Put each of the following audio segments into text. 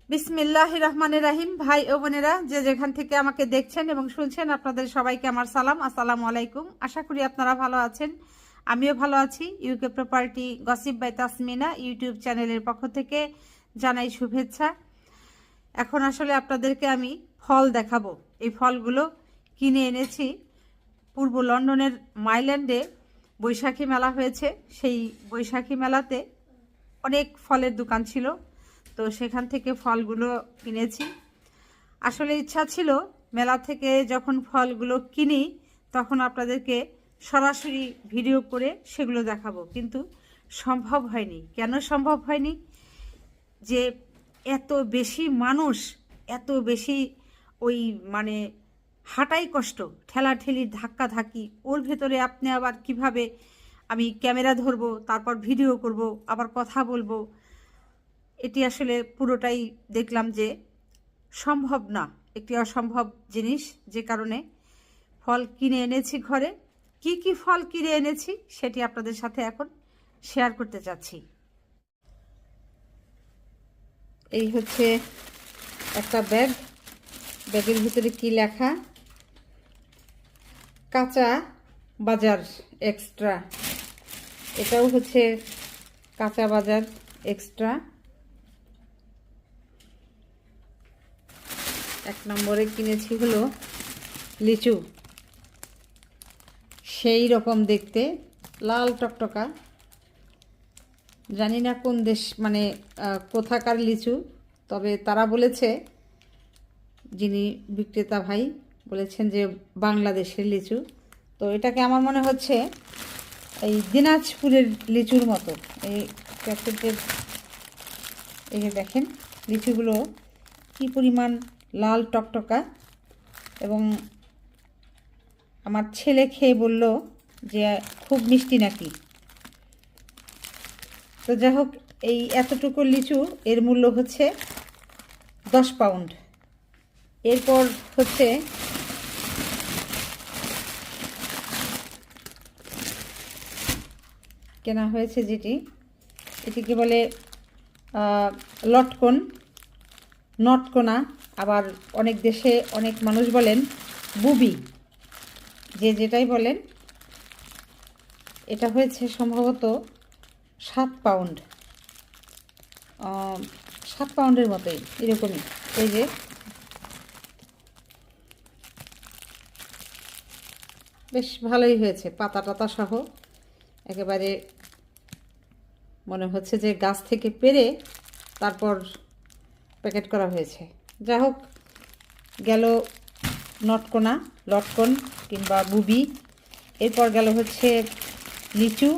বিসমিল্লাহির রহমানির রহিম। ভাই ও বোনেরা, যে যেখান থেকে আমাকে দেখছেন এবং শুনছেন, আপনাদের সবাইকে আমার সালাম, আসসালামু আলাইকুম। আশা করি আপনারা ভালো আছেন, আমিও ভালো আছি। UK property gossip by Tasmina YouTube চ্যানেলের পক্ষ থেকে জানাই শুভেচ্ছা। এখন আসলে আপনাদেরকে আমি ফল দেখাবো। এই ফলগুলো কিনে এনেছি পূর্ব লন্ডনের মাইল্যান্ডে। বৈশাখী মেলা হয়েছে, সেই বৈশাখী মেলাতে অনেক ফলের দোকান ছিল, তো সেখান থেকে ফলগুলো কিনেছি। আসলে ইচ্ছা ছিল মেলা থেকে যখন ফলগুলো কিনি তখন আপনাদেরকে সরাসরি ভিডিও করে সেগুলো দেখাবো, কিন্তু সম্ভব হয়নি। কেন সম্ভব হয়নি? যে এত বেশি মানুষ, এত বেশি ওই মানে হাঁটাই কষ্ট, ঠেলাঠেলি ধাক্কা ধাক্কি, ওর ভেতরে আপনি আবার কিভাবে আমি ক্যামেরা ধরবো, তারপর ভিডিও করব, আবার কথা বলবো, এটি আসলে পুরোটাই দেখলাম যে সম্ভব না, একটি অসম্ভব জিনিস। যে কারণে ফল কিনে এনেছি ঘরে। কি কি ফল কিনে এনেছি সেটি আপনাদের সাথে এখন শেয়ার করতে চাচ্ছি। এই হচ্ছে একটা ব্যাগ, ব্যাগের ভিতরে কি লেখা? কাঁচা বাজার এক্সট্রা। এটাও হচ্ছে কাঁচা বাজার এক্সট্রা। এক নম্বরে কিনেছি হলো লিচু, সেই রকম দেখতে, লাল টকটকা। জানি না কোন দেশ, মানে কোথাকার লিচু, তবে তারা বলেছে, যিনি বিক্রেতা ভাই বলেছেন যে বাংলাদেশের লিচু। তো এটাকে আমার মনে হচ্ছে এই দিনাজপুরের লিচুর মতো। এই প্যাকেটের এই যে দেখেন লিচুগুলো কি পরিমাণ লাল টকটকা, এবং আমার ছেলে খেয়ে বলল যে খুব মিষ্টি নাকি। তো যাই হোক, এই এতটুকু লিচু এর মূল্য হচ্ছে 10 পাউন্ড। এরপর হচ্ছে কেনা হয়েছে যেটি, এটিকে বলে লটকন, নটকোনা, আবার অনেক দেশে অনেক মানুষ বলেন বুবি, যে যেটাই বলেন। এটা হয়েছে সম্ভবত 7 পাউন্ড, 7 পাউন্ডের মতোই এরকমই। এই যে বেশ ভালোই হয়েছে, পাতা টাতা সহ একেবারে মনে হচ্ছে যে গাছ থেকে পেড়ে তারপর প্যাকেট করা হয়েছে। যাই হোক, গেল নটকোনা, লটকন কিংবা বুবি। এরপর গেল হচ্ছে লিচু।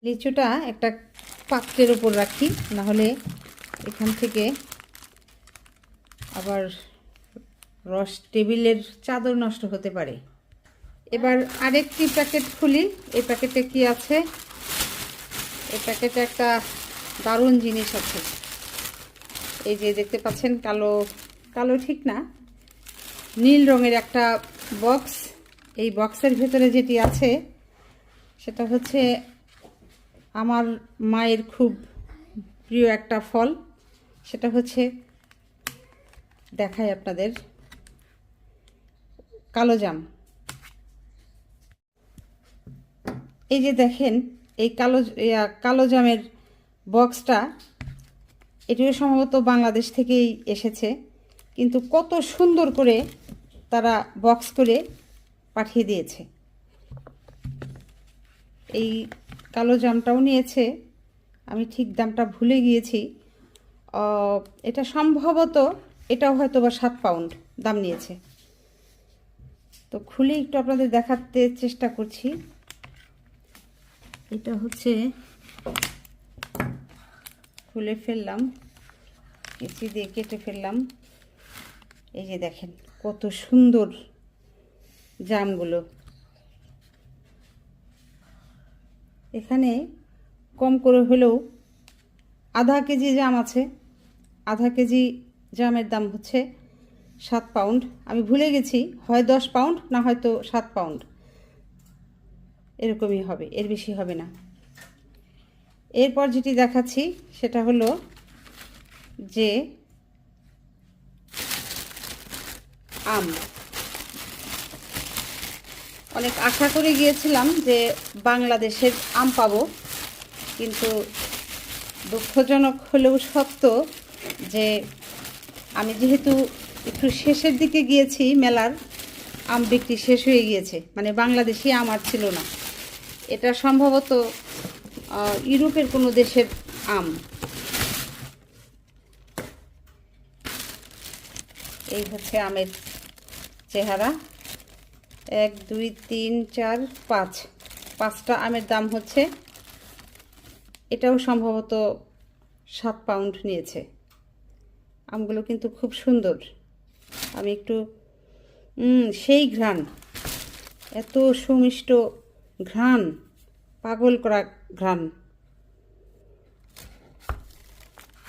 লিচুটা একটা পাত্রের উপর রাখি, নাহলে এখান থেকে আবার রস, টেবিলের চাদর নষ্ট হতে পারে। এবার আরেকটি প্যাকেট খুলি। এই প্যাকেটে কি আছে? এই প্যাকেটে একটা দারুণ জিনিস আছে। এই যে দেখতে পাচ্ছেন, কালো কালো ঠিক না, নীল রঙের একটা বক্স। এই বক্সের ভেতরে যেটি আছে সেটা হচ্ছে আমার মায়ের খুব প্রিয় একটা ফল। সেটা হচ্ছে, দেখাই আপনাদের, কালো জাম। এই যে দেখেন, এই কালো জামের বক্সটা, এটিও সম্ভবত বাংলাদেশ থেকেই এসেছে, কিন্তু কত সুন্দর করে তারা বক্স করে পাঠিয়ে দিয়েছে। এই কালো জামটাও নিয়েছে, আমি ঠিক দামটা ভুলে গিয়েছি। এটা সম্ভবত, এটাও হয়তো বা 7 পাউন্ড দাম নিয়েছে। তো খুলে একটু আপনাদের দেখাতে চেষ্টা করছি। এটা হচ্ছে, খুলে ফেললাম, কেচি দিয়ে কেটে ফেললাম। এই যে দেখেন কত সুন্দর জামগুলো। এখানে কম করে হলেও আধা কেজি জাম আছে। আধা কেজি জামের দাম হচ্ছে 7 পাউন্ড। আমি ভুলে গেছি, হয় 10 পাউন্ড না হয়তো 7 পাউন্ড, এরকমই হবে, এর বেশি হবে না। এরপর যেটি দেখাচ্ছি সেটা হলো যে আম, অনেক আশা করে গিয়েছিলাম যে বাংলাদেশের আম পাবো, কিন্তু দুঃখজনক হলেও সত্য যে আমি যেহেতু একটু শেষের দিকে গিয়েছি, মেলার আম বিক্রি শেষ হয়ে গিয়েছে, মানে বাংলাদেশি আম আর ছিল না। এটা সম্ভবত ইউরোপের কোনো দেশের আম। এই হচ্ছে আমের চেহারা। 1 2 3 4 5, 5টা আমের দাম হচ্ছে, এটাও সম্ভবত 7 পাউন্ড নিয়েছে। আমগুলো কিন্তু খুব সুন্দর। আমি একটু সেই ঘ্রাণ, এত সুমিষ্ট ঘ্রাণ, পাগল করা ঘ্রাণ।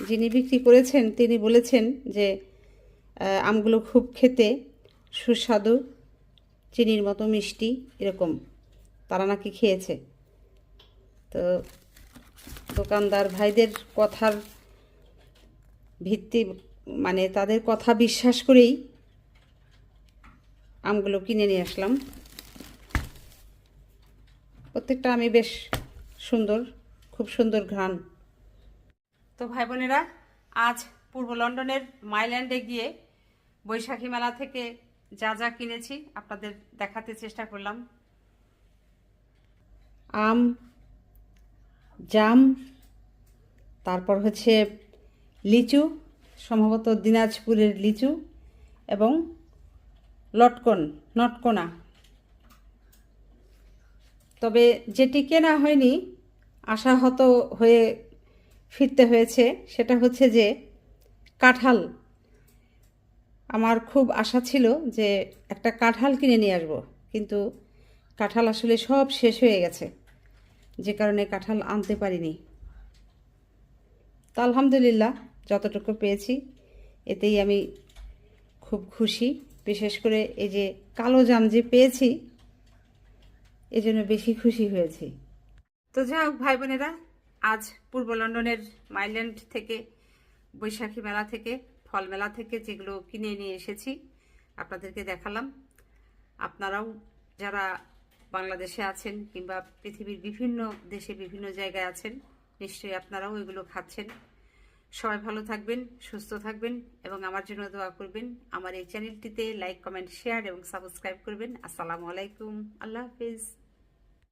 যিনি বিক্রি করেছেন তিনি বলেছেন যে আমগুলো খুব খেতে সুস্বাদু, চিনির মতো মিষ্টি, এরকম তারা নাকি খেয়েছে। তো দোকানদার ভাইদের কথার ভিত্তি, মানে তাদের কথা বিশ্বাস করেই আমগুলো কিনে নিয়ে আসলাম। প্রত্যেকটা আমি বেশ সুন্দর, খুব সুন্দর ঘ্রাণ। তো ভাই বোনেরা, আজ পূর্ব লন্ডনের মাইল্যান্ডে গিয়ে বৈশাখী মেলা থেকে যা যা কিনেছি আপনাদের দেখাতে চেষ্টা করলাম। আম, জাম, তারপর হচ্ছে লিচু, সম্ভবত দিনাজপুরের লিচু, এবং নটকোনা। তবে যেটি কেনা হয়নি, আশাহত হয়ে ফিরতে হয়েছে, সেটা হচ্ছে যে কাঁঠাল। আমার খুব আশা ছিল যে একটা কাঁঠাল কিনে নিয়ে আসবো, কিন্তু কাঁঠাল আসলে সব শেষ হয়ে গেছে, যে কারণে কাঁঠাল আনতে পারিনি। তা আলহামদুলিল্লাহ, যতটুকু পেয়েছি এতেই আমি খুব খুশি। বিশেষ করে এই যে কালো জাম যে পেয়েছি, এজন্য বেশি খুশি হয়েছি। তো যাই হোক ভাই বোনেরা, আজ পূর্ব লন্ডনের মাইল্যান্ড থেকে, বৈশাখী মেলা থেকে, ফল মেলা থেকে যেগুলো কিনে নিয়ে এসেছি আপনাদেরকে দেখালাম। আপনারাও যারা বাংলাদেশে আছেন কিংবা পৃথিবীর বিভিন্ন দেশে বিভিন্ন জায়গায় আছেন, নিশ্চয়ই আপনারাও এগুলো খাচ্ছেন। সবাই ভালো থাকবেন, সুস্থ থাকবেন এবং আমার জন্য দোয়া করবেন। আমার এই চ্যানেলটিতে লাইক, কমেন্ট, শেয়ার এবং সাবস্ক্রাইব করবেন। আসসালামু আলাইকুম, আল্লাহ হাফিজ।